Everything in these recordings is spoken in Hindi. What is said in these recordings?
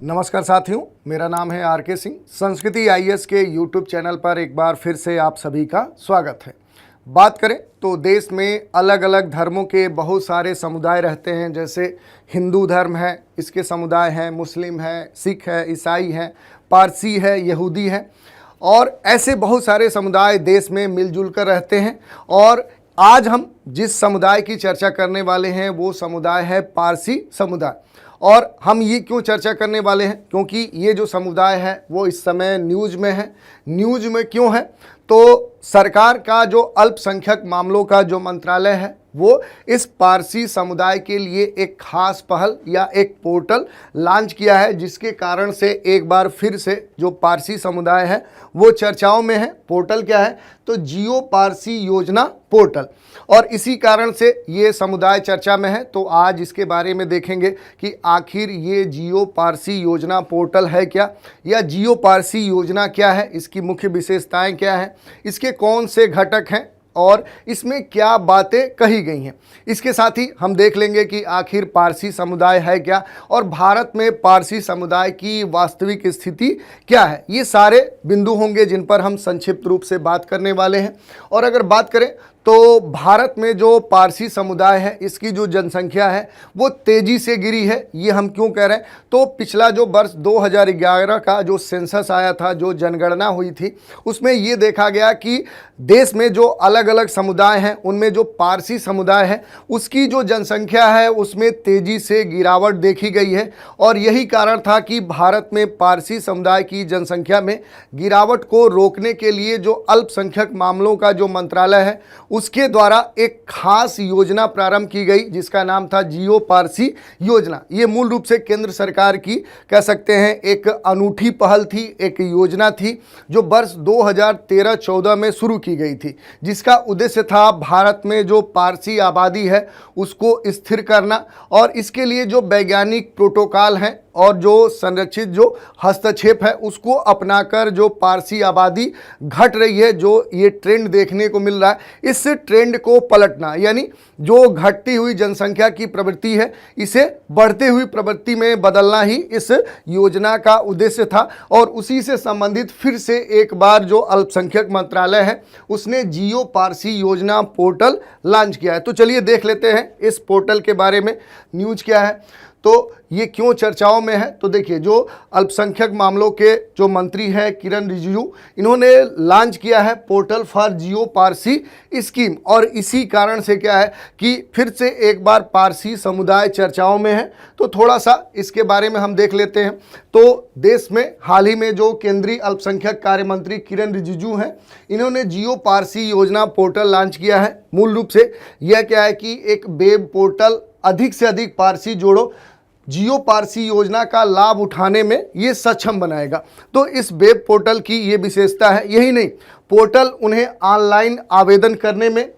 नमस्कार साथियों, मेरा नाम है आर.के. सिंह। संस्कृति आईएएस के यूट्यूब चैनल पर एक बार फिर से आप सभी का स्वागत है। बात करें तो देश में अलग अलग धर्मों के बहुत सारे समुदाय रहते हैं। जैसे हिंदू धर्म है, इसके समुदाय हैं, मुस्लिम है, सिख है, ईसाई है, पारसी है, यहूदी है और ऐसे बहुत सारे समुदाय देश में मिलजुल कर रहते हैं। और आज हम जिस समुदाय की चर्चा करने वाले हैं वो समुदाय है पारसी समुदाय। और हम ये क्यों चर्चा करने वाले हैं, क्योंकि ये जो समुदाय है वो इस समय न्यूज़ में है। न्यूज़ में क्यों है, तो सरकार का जो अल्पसंख्यक मामलों का जो मंत्रालय है वो इस पारसी समुदाय के लिए एक खास पहल या एक पोर्टल लॉन्च किया है, जिसके कारण से एक बार फिर से जो पारसी समुदाय है वो चर्चाओं में है। पोर्टल क्या है, तो जियो पारसी योजना पोर्टल, और इसी कारण से ये समुदाय चर्चा में है। तो आज इसके बारे में देखेंगे कि आखिर ये जियो पारसी योजना पोर्टल है क्या, या जियो पारसी योजना क्या है, इसकी मुख्य विशेषताएं क्या हैं, इसके कौन से घटक हैं और इसमें क्या बातें कही गई हैं। इसके साथ ही हम देख लेंगे कि आखिर पारसी समुदाय है क्या और भारत में पारसी समुदाय की वास्तविक स्थिति क्या है। ये सारे बिंदु होंगे जिन पर हम संक्षिप्त रूप से बात करने वाले हैं। और अगर बात करें तो भारत में जो पारसी समुदाय है इसकी जो जनसंख्या है वो तेज़ी से गिरी है। ये हम क्यों कह रहे हैं, तो पिछला जो वर्ष 2011 का जो सेंसस आया था, जो जनगणना हुई थी, उसमें ये देखा गया कि देश में जो अलग अलग समुदाय हैं उनमें जो पारसी समुदाय है उसकी जो जनसंख्या है उसमें तेज़ी से गिरावट देखी गई है। और यही कारण था कि भारत में पारसी समुदाय की जनसंख्या में गिरावट को रोकने के लिए जो अल्पसंख्यक मामलों का जो मंत्रालय है उसके द्वारा एक खास योजना प्रारंभ की गई, जिसका नाम था जियो पारसी योजना। ये मूल रूप से केंद्र सरकार की कह सकते हैं एक अनूठी पहल थी, एक योजना थी जो वर्ष 2013-14 में शुरू की गई थी, जिसका उद्देश्य था भारत में जो पारसी आबादी है उसको स्थिर करना और इसके लिए जो वैज्ञानिक प्रोटोकॉल हैं और जो संरक्षित जो हस्तक्षेप है उसको अपनाकर जो पारसी आबादी घट रही है, जो ये ट्रेंड देखने को मिल रहा है, इस ट्रेंड को पलटना, यानी जो घटती हुई जनसंख्या की प्रवृत्ति है इसे बढ़ते हुई प्रवृत्ति में बदलना ही इस योजना का उद्देश्य था। और उसी से संबंधित फिर से एक बार जो अल्पसंख्यक मंत्रालय है उसने जियो पारसी योजना पोर्टल लॉन्च किया है। तो चलिए देख लेते हैं इस पोर्टल के बारे में न्यूज़ क्या है, तो ये क्यों चर्चाओं में है। तो देखिए, जो अल्पसंख्यक मामलों के जो मंत्री हैं किरण रिजिजू, इन्होंने लॉन्च किया है portal for Jio Parsi scheme. और इसी कारण से क्या है कि फिर से एक बार पारसी समुदाय चर्चाओं में है। तो थोड़ा सा इसके बारे में हम देख लेते हैं। तो देश में हाल ही में जो केंद्रीय अल्पसंख्यक कार्य मंत्री किरण रिजिजू हैं, इन्होंने जियो पारसी योजना पोर्टल लॉन्च किया है। मूल रूप से यह क्या है कि एक वेब पोर्टल, अधिक से अधिक पारसी जोड़ो जियो पारसी योजना का लाभ उठाने में ये सक्षम बनाएगा। तो इस वेब पोर्टल की ये विशेषता है। यही नहीं, पोर्टल उन्हें ऑनलाइन आवेदन करने में,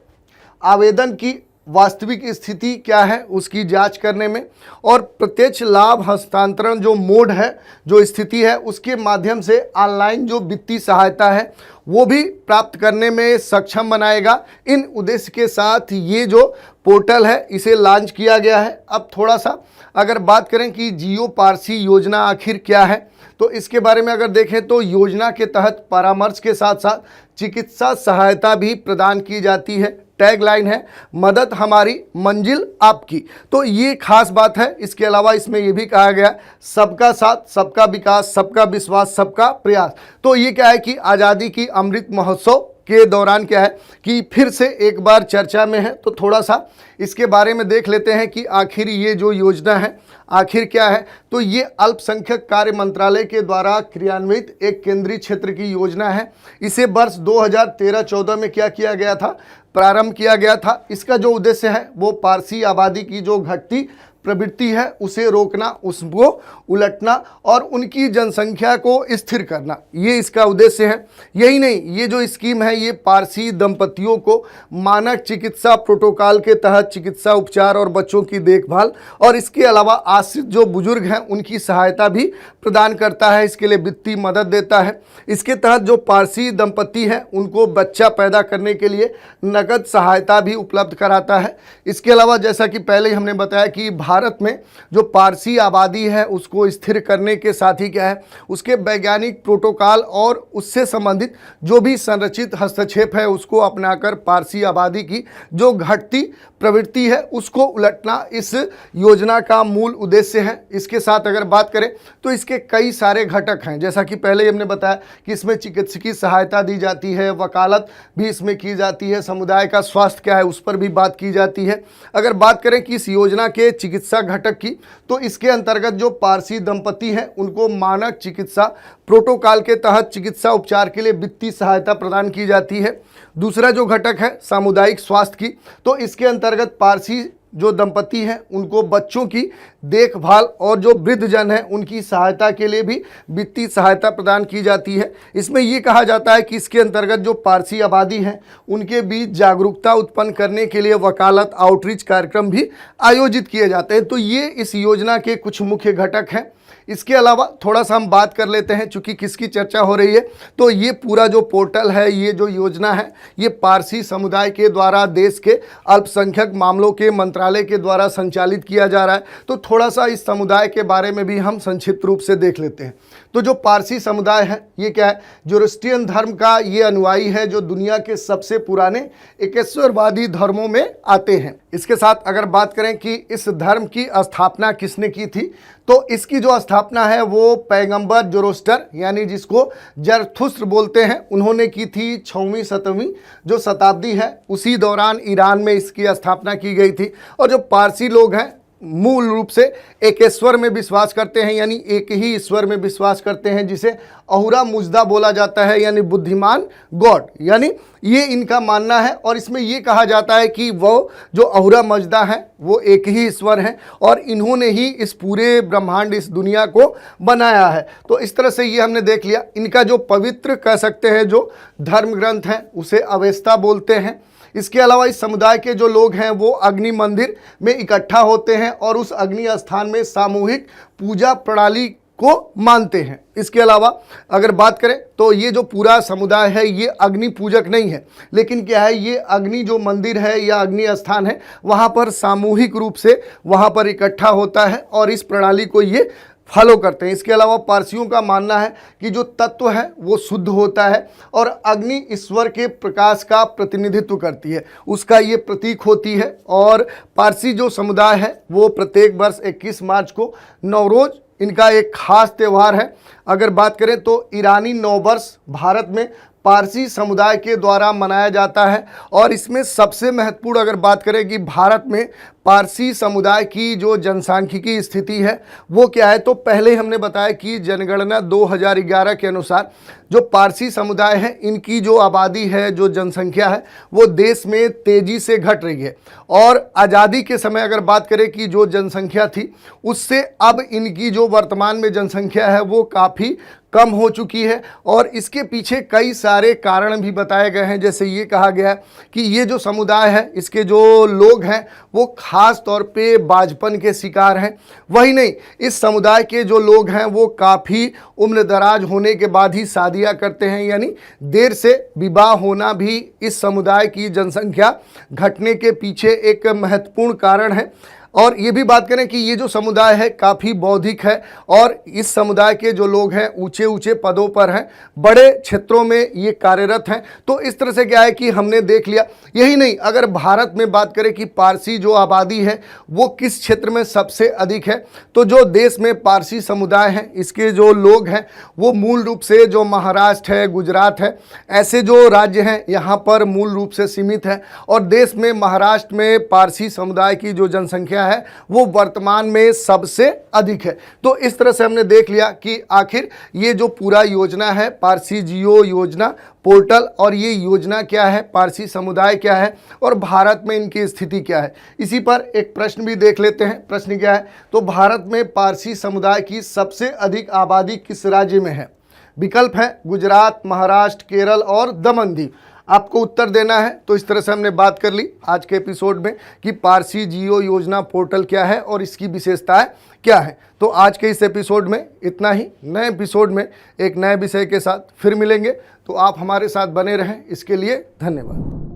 आवेदन की वास्तविक स्थिति क्या है उसकी जांच करने में, और प्रत्यक्ष लाभ हस्तांतरण जो मोड है, जो स्थिति है, उसके माध्यम से ऑनलाइन जो वित्तीय सहायता है वो भी प्राप्त करने में सक्षम बनाएगा। इन उद्देश्य के साथ ये जो पोर्टल है इसे लॉन्च किया गया है। अब थोड़ा सा अगर बात करें कि जियो पारसी योजना आखिर क्या है, तो इसके बारे में अगर देखें तो योजना के तहत परामर्श के साथ साथ चिकित्सा सहायता भी प्रदान की जाती है। टैगलाइन है, मदद हमारी मंजिल आपकी। तो ये खास बात है। इसके अलावा इसमें यह भी कहा गया, सबका साथ, सबका विकास, सबका विश्वास, सबका प्रयास। तो ये क्या है कि आज़ादी की अमृत महोत्सव के दौरान क्या है कि फिर से एक बार चर्चा में है। तो थोड़ा सा इसके बारे में देख लेते हैं कि आखिर ये जो योजना है आखिर क्या है। तो ये अल्पसंख्यक कार्य मंत्रालय के द्वारा क्रियान्वित एक केंद्रीय क्षेत्र की योजना है। इसे वर्ष 2013-14 में क्या किया गया था, प्रारंभ किया गया था। इसका जो उद्देश्य है वो पारसी आबादी की जो घटती प्रवृत्ति है उसे रोकना, उसको उलटना और उनकी जनसंख्या को स्थिर करना, ये इसका उद्देश्य है। यही नहीं, ये जो स्कीम है ये पारसी दंपतियों को मानक चिकित्सा प्रोटोकॉल के तहत चिकित्सा उपचार और बच्चों की देखभाल और इसके अलावा आश्रित जो बुजुर्ग हैं उनकी सहायता भी प्रदान करता है, इसके लिए वित्तीय मदद देता है। इसके तहत जो पारसी दंपति हैं उनको बच्चा पैदा करने के लिए नकद सहायता भी उपलब्ध कराता है। इसके अलावा जैसा कि पहले ही हमने बताया कि भारत में जो पारसी आबादी है उसको स्थिर करने के साथ ही क्या है, उसके वैज्ञानिक प्रोटोकॉल और उससे संबंधित जो भी संरचित हस्तक्षेप है उसको अपनाकर पारसी आबादी की जो घटती प्रवृत्ति है उसको उलटना इस योजना का मूल उद्देश्य है। इसके साथ अगर बात करें तो इसके कई सारे घटक हैं, जैसा कि पहले ही हमने बताया कि इसमें चिकित्सकीय सहायता दी जाती है, वकालत भी इसमें की जाती है, समुदाय का स्वास्थ्य क्या है उस पर भी बात की जाती है। अगर बात करें कि इस योजना के चिकित्सा घटक की, तो इसके अंतर्गत जो पारसी दंपति हैं उनको मानक चिकित्सा प्रोटोकॉल के तहत चिकित्सा उपचार के लिए वित्तीय सहायता प्रदान की जाती है। दूसरा जो घटक है सामुदायिक स्वास्थ्य की, तो इसके अंतर्गत पारसी जो दंपति हैं उनको बच्चों की देखभाल और जो वृद्धजन हैं उनकी सहायता के लिए भी वित्तीय सहायता प्रदान की जाती है। इसमें ये कहा जाता है कि इसके अंतर्गत जो पारसी आबादी हैं उनके बीच जागरूकता उत्पन्न करने के लिए वकालत आउटरीच कार्यक्रम भी आयोजित किए जाते हैं। तो ये इस योजना के कुछ मुख्य घटक हैं। इसके अलावा थोड़ा सा हम बात कर लेते हैं, चूंकि किसकी चर्चा हो रही है, तो ये पूरा जो पोर्टल है, ये जो योजना है, ये पारसी समुदाय के द्वारा देश के अल्पसंख्यक मामलों के मंत्रालय के द्वारा संचालित किया जा रहा है। तो थोड़ा सा इस समुदाय के बारे में भी हम संक्षिप्त रूप से देख लेते हैं। तो जो पारसी समुदाय है ये क्या है, जोरोस्ट्रियन धर्म का ये अनुयायी है जो दुनिया के सबसे पुराने एकेश्वरवादी धर्मों में आते हैं। इसके साथ अगर बात करें कि इस धर्म की स्थापना किसने की थी, तो इसकी जो स्थापना है वो पैगंबर जोरोस्टर यानी जिसको जरथुस्त्र बोलते हैं उन्होंने की थी 6वीं 7वीं जो शताब्दी है, उसी दौरान ईरान में इसकी स्थापना की गई थी। और जो पारसी लोग हैं मूल रूप से एक ईश्वर में विश्वास करते हैं, यानी एक ही ईश्वर में विश्वास करते हैं जिसे अहुरा मुजदा बोला जाता है, यानी बुद्धिमान गॉड, यानी ये इनका मानना है। और इसमें ये कहा जाता है कि वो जो अहुरा मजदा है वो एक ही ईश्वर हैं और इन्होंने ही इस पूरे ब्रह्मांड इस दुनिया को बनाया है। तो इस तरह से ये हमने देख लिया। इनका जो पवित्र कह सकते हैं जो धर्म ग्रंथ हैं उसे अवेस्ता बोलते हैं। इसके अलावा इस समुदाय के जो लोग हैं वो अग्नि मंदिर में इकट्ठा होते हैं और उस अग्नि स्थान में सामूहिक पूजा प्रणाली को मानते हैं। इसके अलावा अगर बात करें तो ये जो पूरा समुदाय है ये अग्नि पूजक नहीं है, लेकिन क्या है, ये अग्नि जो मंदिर है या अग्नि स्थान है वहाँ पर सामूहिक रूप से वहाँ पर इकट्ठा होता है और इस प्रणाली को ये फॉलो करते हैं। इसके अलावा पारसियों का मानना है कि जो तत्व है वो शुद्ध होता है और अग्नि ईश्वर के प्रकाश का प्रतिनिधित्व करती है, उसका ये प्रतीक होती है। और पारसी जो समुदाय है वो प्रत्येक वर्ष 21 मार्च को नवरोज इनका एक खास त्यौहार है। अगर बात करें तो ईरानी नववर्ष भारत में पारसी समुदाय के द्वारा मनाया जाता है और इसमें सबसे महत्वपूर्ण अगर बात करें कि भारत में पारसी समुदाय की जो जनसांख्यिकी स्थिति है वो क्या है, तो पहले हमने बताया कि जनगणना 2011 के अनुसार जो पारसी समुदाय है इनकी जो आबादी है, जो जनसंख्या है वो देश में तेज़ी से घट रही है। और आज़ादी के समय अगर बात करें कि जो जनसंख्या थी उससे अब इनकी जो वर्तमान में जनसंख्या है वो काफ़ी कम हो चुकी है। और इसके पीछे कई सारे कारण भी बताए गए हैं। जैसे ये कहा गया है कि ये जो समुदाय है इसके जो लोग हैं वो खास तौर पे बाझपन के शिकार हैं। वही नहीं, इस समुदाय के जो लोग हैं वो काफ़ी उम्र दराज होने के बाद ही शादियां करते हैं, यानी देर से विवाह होना भी इस समुदाय की जनसंख्या घटने के पीछे एक महत्वपूर्ण कारण है। और ये भी बात करें कि ये जो समुदाय है काफ़ी बौद्धिक है और इस समुदाय के जो लोग हैं ऊंचे ऊंचे पदों पर हैं, बड़े क्षेत्रों में ये कार्यरत हैं। तो इस तरह से क्या है कि हमने देख लिया। यही नहीं, अगर भारत में बात करें कि पारसी जो आबादी है वो किस क्षेत्र में सबसे अधिक है, तो जो देश में पारसी समुदाय है इसके जो लोग हैं वो मूल रूप से जो महाराष्ट्र है, गुजरात है, ऐसे जो राज्य हैं यहाँ पर मूल रूप से सीमित है। और देश में महाराष्ट्र में पारसी समुदाय की जो जनसंख्या है वो वर्तमान में सबसे अधिक है। तो इस तरह से हमने देख लिया कि आखिर ये जो पूरा योजना है पारसी जियो योजना पोर्टल, और ये योजना क्या है, पारसी समुदाय क्या है और भारत में इनकी स्थिति क्या है। इसी पर एक प्रश्न भी देख लेते हैं। प्रश्न क्या है, तो भारत में पारसी समुदाय की सबसे अधिक आबादी किस राज्य में है? विकल्प है गुजरात, महाराष्ट्र, केरल और दमन दीव। आपको उत्तर देना है। तो इस तरह से हमने बात कर ली आज के एपिसोड में कि पारसी जियो योजना पोर्टल क्या है और इसकी विशेषताएं क्या है। तो आज के इस एपिसोड में इतना ही। नए एपिसोड में एक नए विषय के साथ फिर मिलेंगे, तो आप हमारे साथ बने रहें। इसके लिए धन्यवाद।